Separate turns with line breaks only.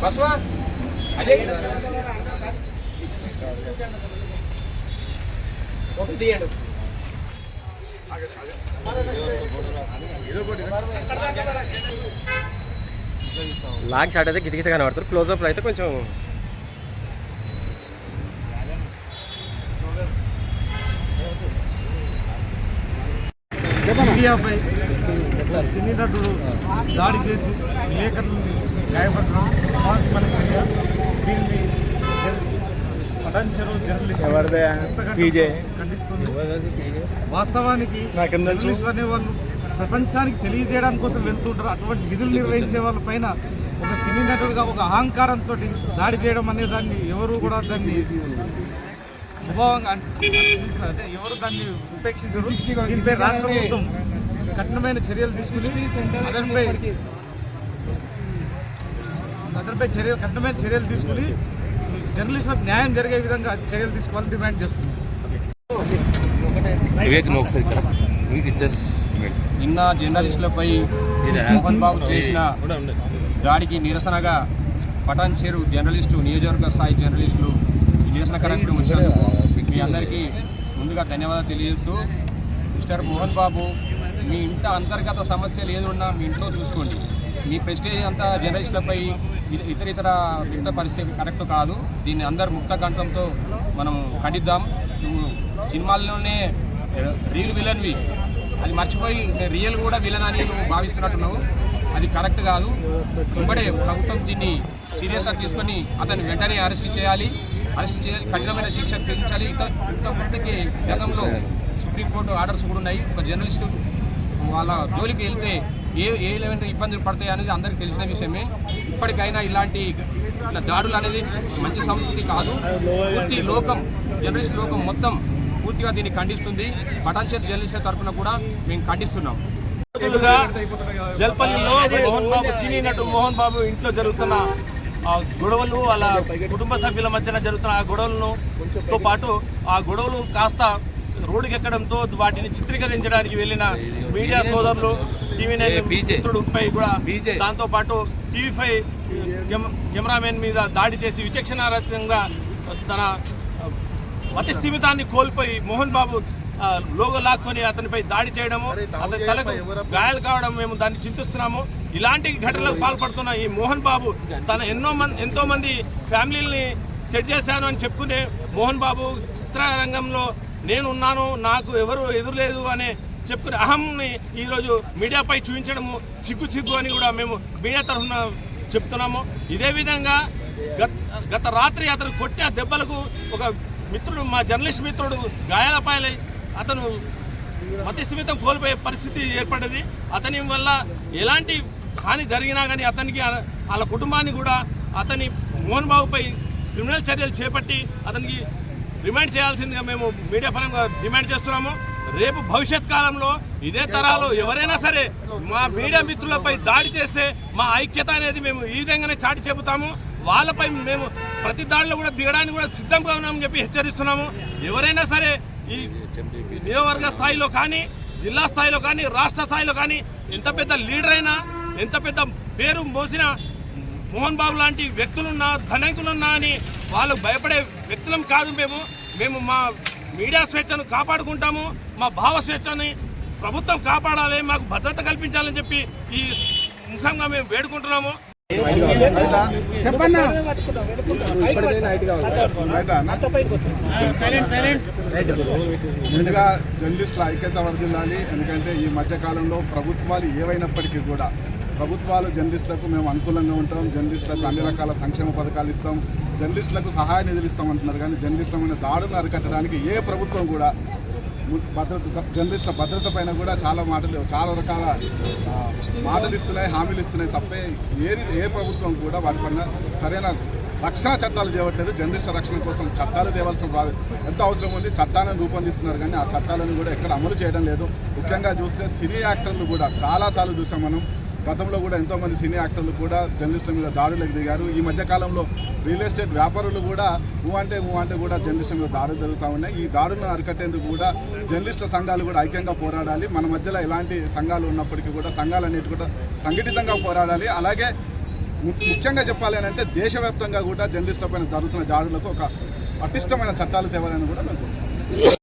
బస్వా అదే ఒకటి తీయండి.
లాగ్ షాట్ అయితే గితిగిత కనబడతారు, క్లోజ్అప్లో అయితే కొంచెం
మీడియాపై సినీ నటుడు దాడి చేసి విలేకరులను గాయపడడం అవాస్తవమైన చర్య. దీన్ని పటాన్చెరు జర్నలిస్ట్ ఖండిస్తుంది. వాస్తవానికి జర్నలిస్టులు అనే వాళ్ళు ప్రపంచానికి తెలియజేయడానికి కోసం వెళ్తుంటారు. అటువంటి విధులు నిర్వహించే వాళ్ళ పైన ఒక సినీ నటుడుగా ఒక అహంకారంతో దాడి చేయడం అనే దాన్ని ఎవరు కూడా దాన్ని ప్రభావంగా అంటే ఎవరు దాన్ని ఉపేక్షించరు. దీనిపై రాష్ట్ర ప్రభుత్వం కఠినమైన చర్యలు తీసుకుని కఠినమైన చర్యలు తీసుకుని జర్నలిస్టులకు న్యాయం జరిగే విధంగా చర్యలు తీసుకోవాలని డిమాండ్ చేస్తున్నాం.
నిన్న జర్నలిస్టులపై మోహన్ బాబు చేసిన దాడికి నిరసనగా పటాన్చెరు జర్నలిస్టు నియోజకవర్గ స్థాయి జర్నలిస్టులు నిరసన కార్యక్రమం వచ్చినందుకు మీ అందరికీ ముందుగా ధన్యవాదాలు తెలియజేస్తూ, మిస్టర్ మోహన్ బాబు, మీ ఇంట అంతర్గత సమస్యలు ఏది ఉన్నా మీ ఇంట్లో చూసుకోండి. మీ ప్రెస్టేజ్ అంతా జర్నలిస్టులపై ఇతర వింత పరిస్థితి కరెక్ట్ కాదు. దీన్ని అందరు ముక్త కంఠంతో మనం ఖండిద్దాం. నువ్వు సినిమాల్లోనే రియల్ విలన్వి, అది మర్చిపోయి రియల్ కూడా విలన్ అని నువ్వు భావిస్తున్నట్టున్నావు. అది కరెక్ట్ కాదు. ఇప్పుడే ప్రభుత్వం దీన్ని సీరియస్గా తీసుకొని అతన్ని వెంటనే అరెస్ట్ చేయాలి, కఠినమైన శిక్ష విధించాలి. ఇంతమందికి గతంలో సుప్రీంకోర్టు ఆర్డర్స్ కూడా ఉన్నాయి. ఒక జర్నలిస్టు వాళ్ళ జోలికి వెళ్తే ఏ లెవెల్ ఇబ్బందులు పడతాయి అనేది అందరికీ తెలిసిన విషయమే. ఇప్పటికైనా ఇట్లా దాడులు అనేది మంచి సంస్కృతి కాదు. పూర్తి లోకం, జర్నలిస్ట్ లోకం మొత్తం పూర్తిగా దీన్ని ఖండిస్తుంది. పటాన్చెరు జర్నలిస్టుల తరఫున కూడా మేము ఖండిస్తున్నాం.
జల్పల్లిలో మోహన్ బాబు, సినీ నటుడు మోహన్ బాబు ఇంట్లో జరుగుతున్న గొడవలు, వాళ్ళ కుటుంబ సభ్యుల మధ్యన జరుగుతున్న ఆ గొడవలతో పాటు ఆ గొడవలు కాస్త రోడ్డుకి ఎక్కడంతో వాటిని చిత్రీకరించడానికి వెళ్ళిన మీడియా సోదరులు, టీవీ9 మిత్రుడిపై కూడా, దాంతోపాటు టీవీ5 కెమెరామెన్ మీద దాడి చేసి విచక్షణారహితంగా తన మతి స్థిమితాన్ని కోల్పోయి మోహన్ బాబు లోగో లాక్కొని అతనిపై దాడి చేయడము, అతని తలకు గాయాలు కావడం మేము దాన్ని చింతిస్తున్నాము. ఇలాంటి ఘటనలకు పాల్పడుతున్న ఈ మోహన్ బాబు తన ఎంతో మంది ఫ్యామిలీని సెట్ చేశాను అని చెప్పుకునే మోహన్ బాబు చిత్రరంగంలో నేనున్నాను, నాకు ఎవరు ఎదురులేదు అనే చెప్పుకునే అహంని ఈరోజు మీడియాపై చూపించడము సిగ్గు అని కూడా మేము మీడియా తరఫున చెప్తున్నాము. ఇదే విధంగా గత రాత్రి అతను కొట్టిన దెబ్బలకు ఒక మిత్రుడు, మా జర్నలిస్ట్ మిత్రుడు గాయాలపాయలై అతను మతిస్థిమితం కోల్పోయే పరిస్థితి ఏర్పడ్డది. అతని వల్ల ఎలాంటి హాని జరిగినా కానీ అతనికి, వాళ్ళ కుటుంబాన్ని కూడా అతని మోహన్ బాబుపై క్రిమినల్ చర్యలు చేపట్టి అతనికి రిమాండ్ చేయాల్సిందిగా మేము మీడియా పరంగా డిమాండ్ చేస్తున్నాము. రేపు భవిష్యత్ కాలంలో ఇదే తరాలు ఎవరైనా సరే మా మీడియా మిత్రులపై దాడి చేస్తే మా ఐక్యత అనేది మేము ఈ విధంగానే చాటి చెబుతాము. వాళ్ళపై మేము ప్రతి దాడిలో కూడా దిగడానికి కూడా సిద్ధంగా ఉన్నామని చెప్పి హెచ్చరిస్తున్నాము. ఎవరైనా సరే ఈ నియోజకవర్గ స్థాయిలో కానీ జిల్లా స్థాయిలో కానీ రాష్ట్ర స్థాయిలో కానీ ఎంత పెద్ద లీడర్ అయినా ఎంత పెద్ద పేరు మోసిన మోహన్ బాబు లాంటి వ్యక్తులున్నా ధనికులున్నా అని వాళ్ళు భయపడే వ్యక్తులం కాదు. మేము మా మీడియా స్వేచ్ఛను కాపాడుకుంటాము, మా భావ స్వేచ్ఛని ప్రభుత్వం కాపాడాలి, మాకు భద్రత కల్పించాలని చెప్పి ఈ ముఖంగా మేము వేడుకుంటున్నాము.
ముందుగా జర్నలిస్టుల ఐక్యత వర్ధిల్లాలి. ఎందుకంటే ఈ మధ్యకాలంలో ప్రభుత్వాలు ఏవైనప్పటికీ కూడా ప్రభుత్వాలు జర్నలిస్టులకు మేము అనుకూలంగా ఉంటాం, జర్నలిస్టులకు అన్ని రకాల సంక్షేమ పథకాలు ఇస్తాం, జర్నలిస్టులకు సహాయ నిధులు ఇస్తాం అంటున్నారు. కానీ జర్నలిస్టుల మీద దాడులను అరికట్టడానికి ఏ ప్రభుత్వం కూడా జర్నలిస్టుల భద్రత పైన కూడా చాలా రకాల మాటలు ఇస్తున్నాయి, హామీలు ఇస్తున్నాయి తప్పే ఏ ప్రభుత్వం కూడా వాటిపైన సరైన రక్షణ చట్టాలు చేయట్లేదు. జర్నలిస్టుల రక్షణ కోసం చట్టాలు తేవాల్సిన ఎంత అవసరం ఉంది. చట్టాలను రూపొందిస్తున్నారు కానీ ఆ చట్టాలను కూడా ఎక్కడ అమలు చేయడం లేదు. ముఖ్యంగా చూస్తే సినీ యాక్టర్లు కూడా చాలాసార్లు చూసాం మనం. గతంలో కూడా ఎంతోమంది సినీ యాక్టర్లు కూడా జర్నలిస్టుల మీద దాడులకు దిగారు. ఈ మధ్యకాలంలో రియల్ ఎస్టేట్ వ్యాపారులు కూడా ఊ అంటే కూడా జర్నలిస్టుల మీద దాడులు జరుగుతూ ఉన్నాయి. ఈ దాడులను అరికట్టేందుకు కూడా జర్నలిస్టు సంఘాలు కూడా ఐక్యంగా పోరాడాలి. మన మధ్యలో ఎలాంటి సంఘాలు ఉన్నప్పటికీ కూడా సంఘాలు అనేది కూడా సంఘటితంగా పోరాడాలి. అలాగే ముఖ్యంగా చెప్పాలి అని అంటే దేశవ్యాప్తంగా కూడా జర్నలిస్టుల పైన జరుగుతున్న దాడులకు ఒక పటిష్టమైన చట్టాలు తేవాలని కూడా మేము